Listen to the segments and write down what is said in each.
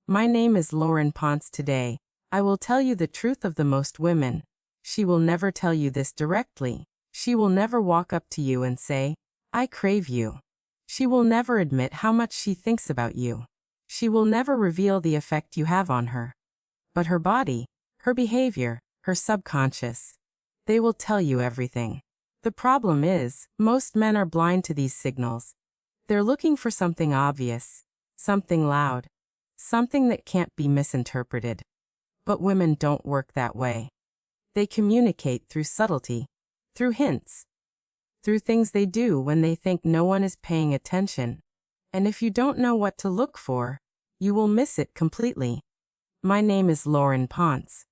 My name is Laurin Ponce. Today, I will tell you the truth of the most women. She will never tell you this directly. She will never walk up to you and say, "I crave you." She will never admit how much she thinks about you. She will never reveal the effect you have on her. But her body, her behavior, her subconscious, they will tell you everything. The problem is, most men are blind to these signals. They're looking for something obvious, something loud, something that can't be misinterpreted. But women don't work that way. They communicate through subtlety, through hints, through things they do when they think no one is paying attention. And if you don't know what to look for, you will miss it completely. My name is Laurin Ponce,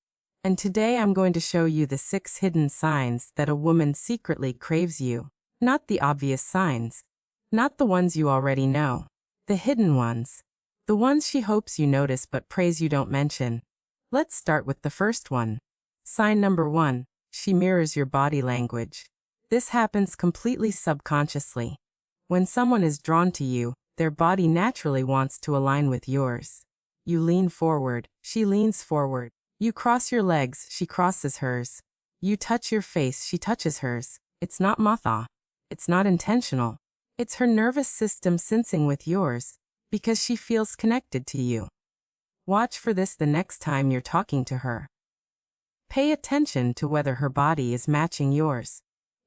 and today I'm going to show you the 6 hidden signs that a woman secretly craves you. Not the obvious signs, not the ones you already know, the hidden ones, the ones she hopes you notice but prays you don't mention. Let's start with the first one. Sign number 1, she mirrors your body language. This happens completely subconsciously. When someone is drawn to you, their body naturally wants to align with yours. You lean forward, she leans forward. You cross your legs, she crosses hers. You touch your face, she touches hers. It's not matha. It's not intentional. It's her nervous system sensing with yours, because she feels connected to you. Watch for this the next time you're talking to her. Pay attention to whether her body is matching yours.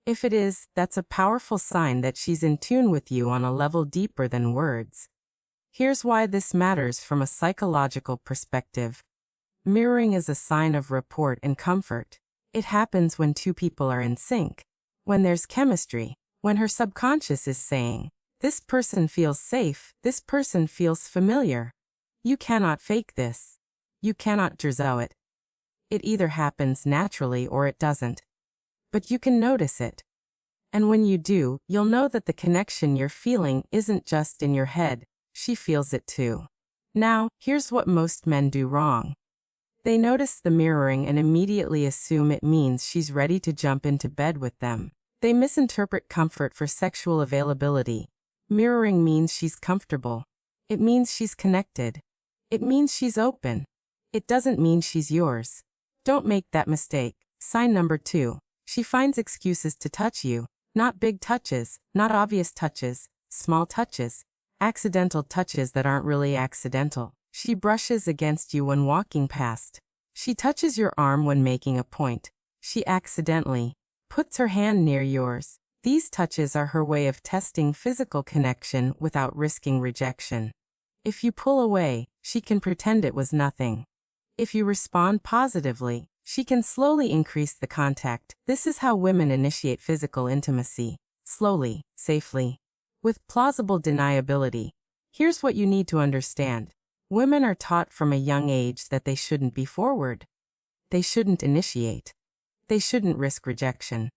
If it is, that's a powerful sign that she's in tune with you on a level deeper than words. Here's why this matters from a psychological perspective. Mirroring is a sign of rapport and comfort. It happens when 2 people are in sync, when there's chemistry, when her subconscious is saying, "This person feels safe, this person feels familiar." You cannot fake this. You cannot drizzle it. It either happens naturally or it doesn't. But you can notice it. And when you do, you'll know that the connection you're feeling isn't just in your head, she feels it too. Now, here's what most men do wrong. They notice the mirroring and immediately assume it means she's ready to jump into bed with them. They misinterpret comfort for sexual availability. Mirroring means she's comfortable. It means she's connected. It means she's open. It doesn't mean she's yours. Don't make that mistake. Sign number 2. She finds excuses to touch you. Not big touches, not obvious touches, small touches, accidental touches that aren't really accidental. She brushes against you when walking past. She touches your arm when making a point. She accidentally puts her hand near yours. These touches are her way of testing physical connection without risking rejection. If you pull away, she can pretend it was nothing. If you respond positively, she can slowly increase the contact. This is how women initiate physical intimacy. Slowly, safely, with plausible deniability. Here's what you need to understand. Women are taught from a young age that they shouldn't be forward. They shouldn't initiate. They shouldn't risk rejection.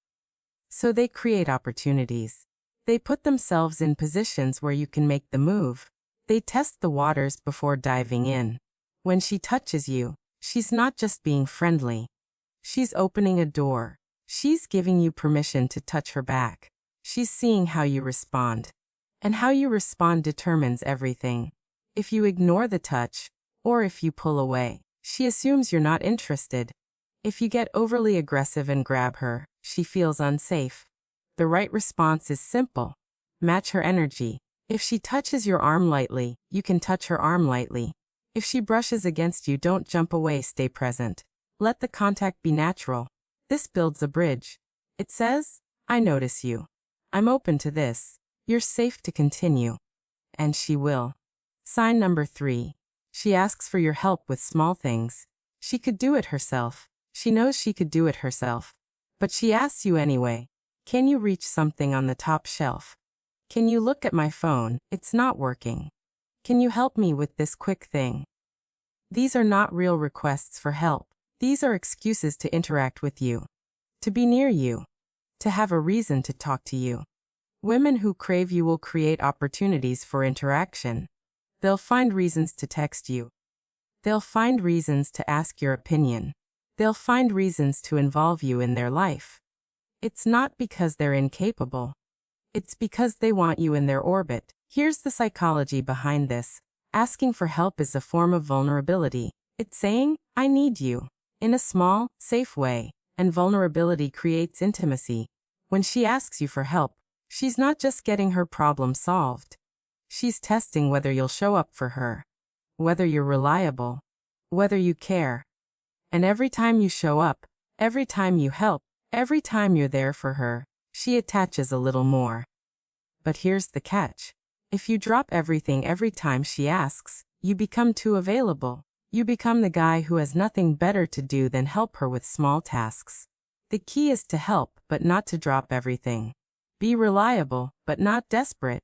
So they create opportunities. They put themselves in positions where you can make the move. They test the waters before diving in. When she touches you, she's not just being friendly. She's opening a door. She's giving you permission to touch her back. She's seeing how you respond. And how you respond determines everything. If you ignore the touch, or if you pull away, she assumes you're not interested. If you get overly aggressive and grab her, she feels unsafe. The right response is simple. Match her energy. If she touches your arm lightly, you can touch her arm lightly. If she brushes against you, don't jump away, stay present. Let the contact be natural. This builds a bridge. It says, "I notice you. I'm open to this. You're safe to continue." And she will. Sign number 3. She asks for your help with small things. She could do it herself. She knows she could do it herself. But she asks you anyway. Can you reach something on the top shelf? Can you look at my phone? It's not working. Can you help me with this quick thing? These are not real requests for help. These are excuses to interact with you, to be near you, to have a reason to talk to you. Women who crave you will create opportunities for interaction. They'll find reasons to text you. They'll find reasons to ask your opinion. They'll find reasons to involve you in their life. It's not because they're incapable. It's because they want you in their orbit. Here's the psychology behind this. Asking for help is a form of vulnerability. It's saying, I need you, in a small, safe way, and vulnerability creates intimacy. When she asks you for help, she's not just getting her problem solved. She's testing whether you'll show up for her, whether you're reliable, whether you care. And every time you show up, every time you help, every time you're there for her, she attaches a little more. But here's the catch. If you drop everything every time she asks, you become too available. You become the guy who has nothing better to do than help her with small tasks. The key is to help, but not to drop everything. Be reliable, but not desperate.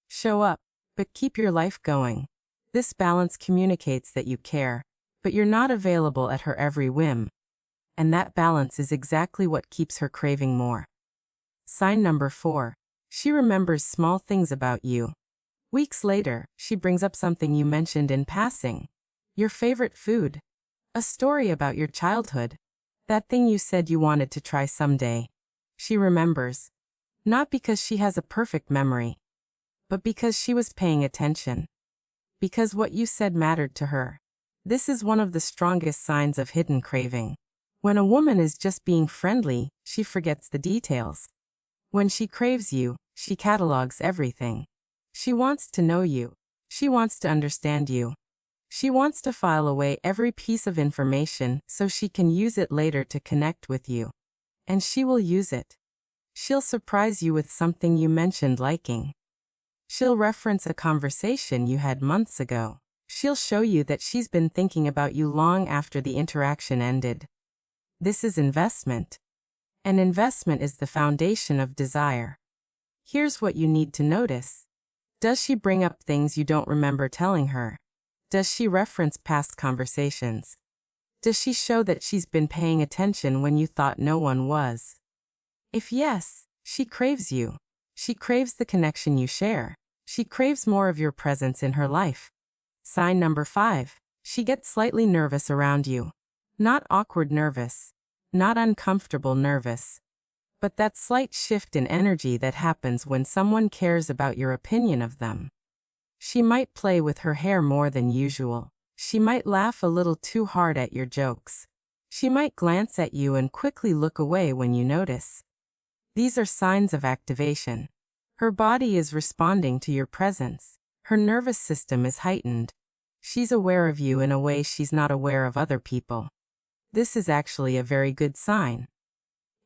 Show up, but keep your life going. This balance communicates that you care, but you're not available at her every whim. And that balance is exactly what keeps her craving more. Sign number 4. She remembers small things about you. Weeks later, she brings up something you mentioned in passing. Your favorite food. A story about your childhood. That thing you said you wanted to try someday. She remembers. Not because she has a perfect memory, but because she was paying attention. Because what you said mattered to her. This is one of the strongest signs of hidden craving. When a woman is just being friendly, she forgets the details. When she craves you, she catalogs everything. She wants to know you. She wants to understand you. She wants to file away every piece of information so she can use it later to connect with you. And she will use it. She'll surprise you with something you mentioned liking. She'll reference a conversation you had months ago. She'll show you that she's been thinking about you long after the interaction ended. This is investment. And investment is the foundation of desire. Here's what you need to notice. Does she bring up things you don't remember telling her? Does she reference past conversations? Does she show that she's been paying attention when you thought no one was? If yes, she craves you. She craves the connection you share. She craves more of your presence in her life. Sign number 5. She gets slightly nervous around you. Not awkward nervous. Not uncomfortable nervous. But that slight shift in energy that happens when someone cares about your opinion of them. She might play with her hair more than usual. She might laugh a little too hard at your jokes. She might glance at you and quickly look away when you notice. These are signs of activation. Her body is responding to your presence. Her nervous system is heightened. She's aware of you in a way she's not aware of other people. This is actually a very good sign.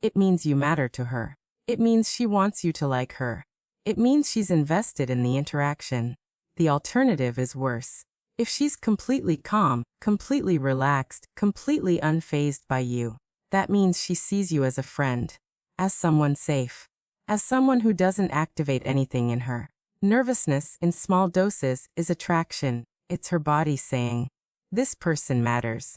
It means you matter to her. It means she wants you to like her. It means she's invested in the interaction. The alternative is worse. If she's completely calm, completely relaxed, completely unfazed by you, that means she sees you as a friend, as someone safe, as someone who doesn't activate anything in her. Nervousness, in small doses, is attraction. It's her body saying, this person matters.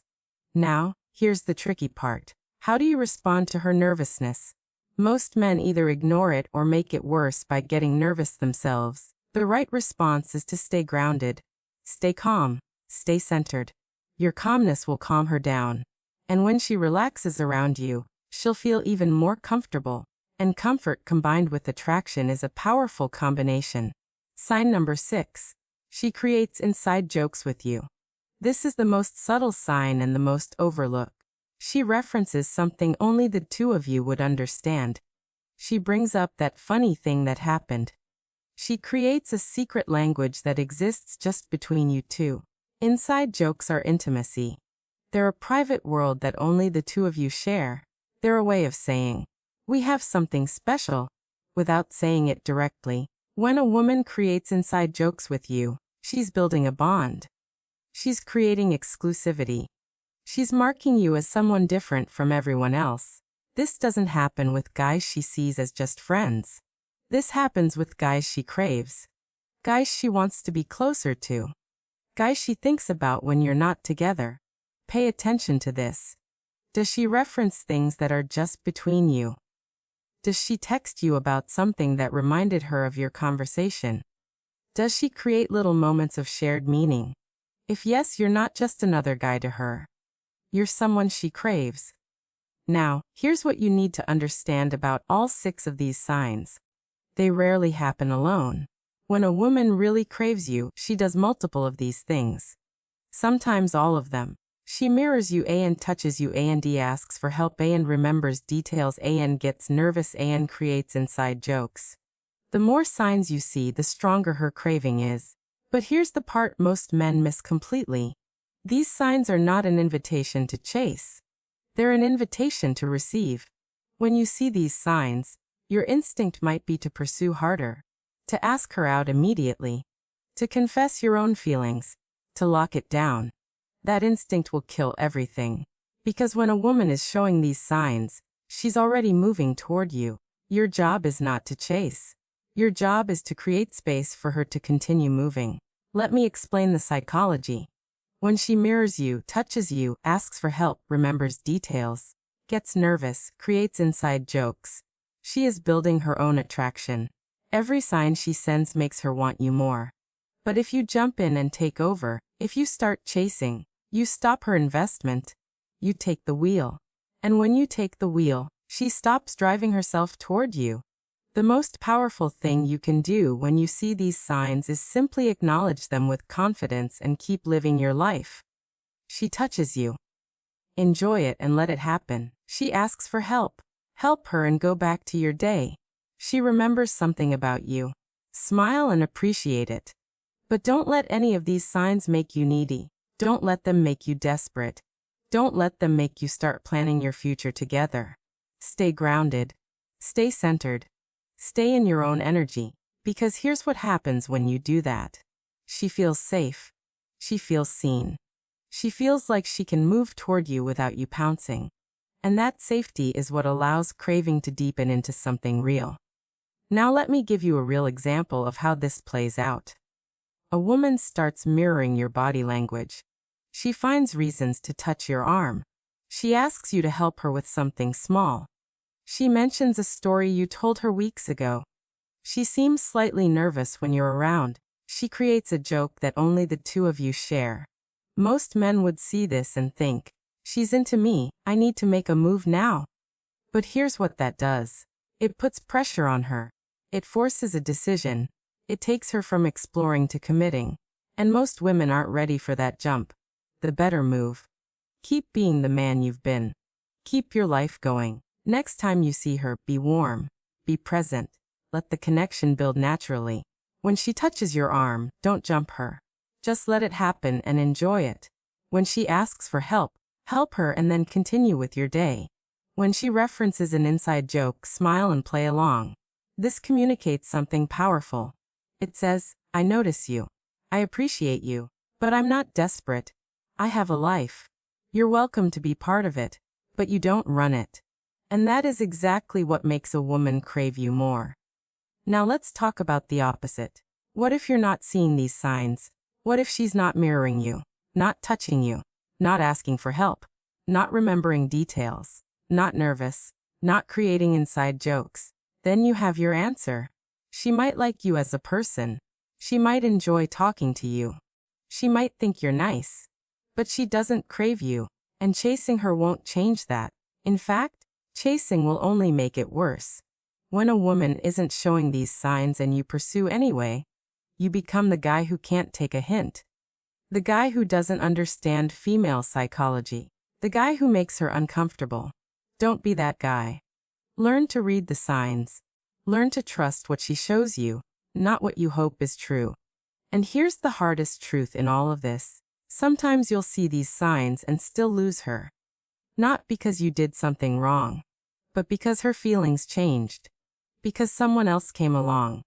Now, here's the tricky part. How do you respond to her nervousness? Most men either ignore it or make it worse by getting nervous themselves. The right response is to stay grounded. Stay calm. Stay centered. Your calmness will calm her down. And when she relaxes around you, she'll feel even more comfortable. And comfort combined with attraction is a powerful combination. Sign number 6. She creates inside jokes with you. This is the most subtle sign and the most overlooked. She references something only the two of you would understand. She brings up that funny thing that happened. She creates a secret language that exists just between you two. Inside jokes are intimacy. They're a private world that only the two of you share. They're a way of saying, we have something special, without saying it directly. When a woman creates inside jokes with you, she's building a bond. She's creating exclusivity. She's marking you as someone different from everyone else. This doesn't happen with guys she sees as just friends. This happens with guys she craves. Guys she wants to be closer to. Guys she thinks about when you're not together. Pay attention to this. Does she reference things that are just between you? Does she text you about something that reminded her of your conversation? Does she create little moments of shared meaning? If yes, you're not just another guy to her. You're someone she craves. Now, here's what you need to understand about all 6 of these signs. They rarely happen alone. When a woman really craves you, she does multiple of these things. Sometimes all of them. She mirrors you and touches you and asks for help and remembers details and gets nervous and creates inside jokes. The more signs you see, the stronger her craving is. But here's the part most men miss completely. These signs are not an invitation to chase. They're an invitation to receive. When you see these signs, your instinct might be to pursue harder, to ask her out immediately, to confess your own feelings, to lock it down. That instinct will kill everything. Because when a woman is showing these signs, she's already moving toward you. Your job is not to chase. Your job is to create space for her to continue moving. Let me explain the psychology. When she mirrors you, touches you, asks for help, remembers details, gets nervous, creates inside jokes, she is building her own attraction. Every sign she sends makes her want you more. But if you jump in and take over, if you start chasing, you stop her investment. You take the wheel. And when you take the wheel, she stops driving herself toward you. The most powerful thing you can do when you see these signs is simply acknowledge them with confidence and keep living your life. She touches you. Enjoy it and let it happen. She asks for help. Help her and go back to your day. She remembers something about you. Smile and appreciate it. But don't let any of these signs make you needy. Don't let them make you desperate. Don't let them make you start planning your future together. Stay grounded. Stay centered. Stay in your own energy. Because here's what happens when you do that. She feels safe. She feels seen. She feels like she can move toward you without you pouncing. And that safety is what allows craving to deepen into something real. Now let me give you a real example of how this plays out. A woman starts mirroring your body language. She finds reasons to touch your arm. She asks you to help her with something small. She mentions a story you told her weeks ago. She seems slightly nervous when you're around. She creates a joke that only the two of you share. Most men would see this and think, she's into me, I need to make a move now. But here's what that does. It puts pressure on her. It forces a decision. It takes her from exploring to committing. And most women aren't ready for that jump. The better move. Keep being the man you've been. Keep your life going. Next time you see her, be warm. Be present. Let the connection build naturally. When she touches your arm, don't jump her. Just let it happen and enjoy it. When she asks for help, help her and then continue with your day. When she references an inside joke, smile and play along. This communicates something powerful. It says, I notice you. I appreciate you. But I'm not desperate. I have a life. You're welcome to be part of it. But you don't run it. And that is exactly what makes a woman crave you more. Now let's talk about the opposite. What if you're not seeing these signs? What if she's not mirroring you, not touching you, not asking for help, not remembering details, not nervous, not creating inside jokes? Then you have your answer. She might like you as a person. She might enjoy talking to you. She might think you're nice. But she doesn't crave you, and chasing her won't change that. In fact, chasing will only make it worse. When a woman isn't showing these signs and you pursue anyway, you become the guy who can't take a hint. The guy who doesn't understand female psychology. The guy who makes her uncomfortable. Don't be that guy. Learn to read the signs. Learn to trust what she shows you, not what you hope is true. And here's the hardest truth in all of this. Sometimes you'll see these signs and still lose her. Not because you did something wrong, but because her feelings changed. Because someone else came along.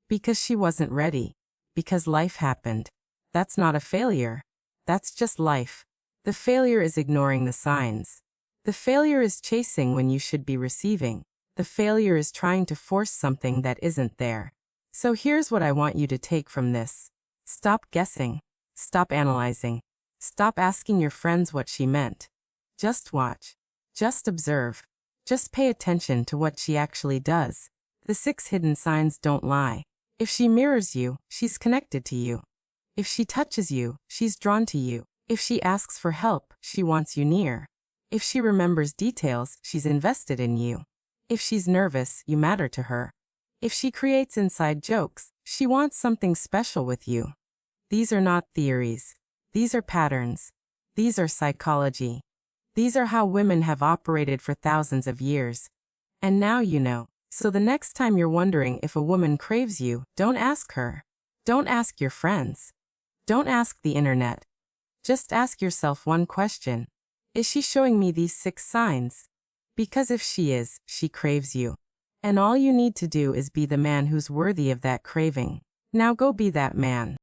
Because she wasn't ready. Because life happened. That's not a failure. That's just life. The failure is ignoring the signs. The failure is chasing when you should be receiving. The failure is trying to force something that isn't there. So here's what I want you to take from this. Stop guessing. Stop analyzing. Stop asking your friends what she meant. Just watch. Just observe. Just pay attention to what she actually does. The 6 hidden signs don't lie. If she mirrors you, she's connected to you. If she touches you, she's drawn to you. If she asks for help, she wants you near. If she remembers details, she's invested in you. If she's nervous, you matter to her. If she creates inside jokes, She wants something special with you. These are not theories. These are patterns. These are psychology. These are how women have operated for thousands of years. And now you know. So the next time you're wondering if a woman craves you, don't ask her. Don't ask your friends. Don't ask the internet. Just ask yourself one question. Is she showing me these 6 signs? Because if she is, she craves you. And all you need to do is be the man who's worthy of that craving. Now go be that man.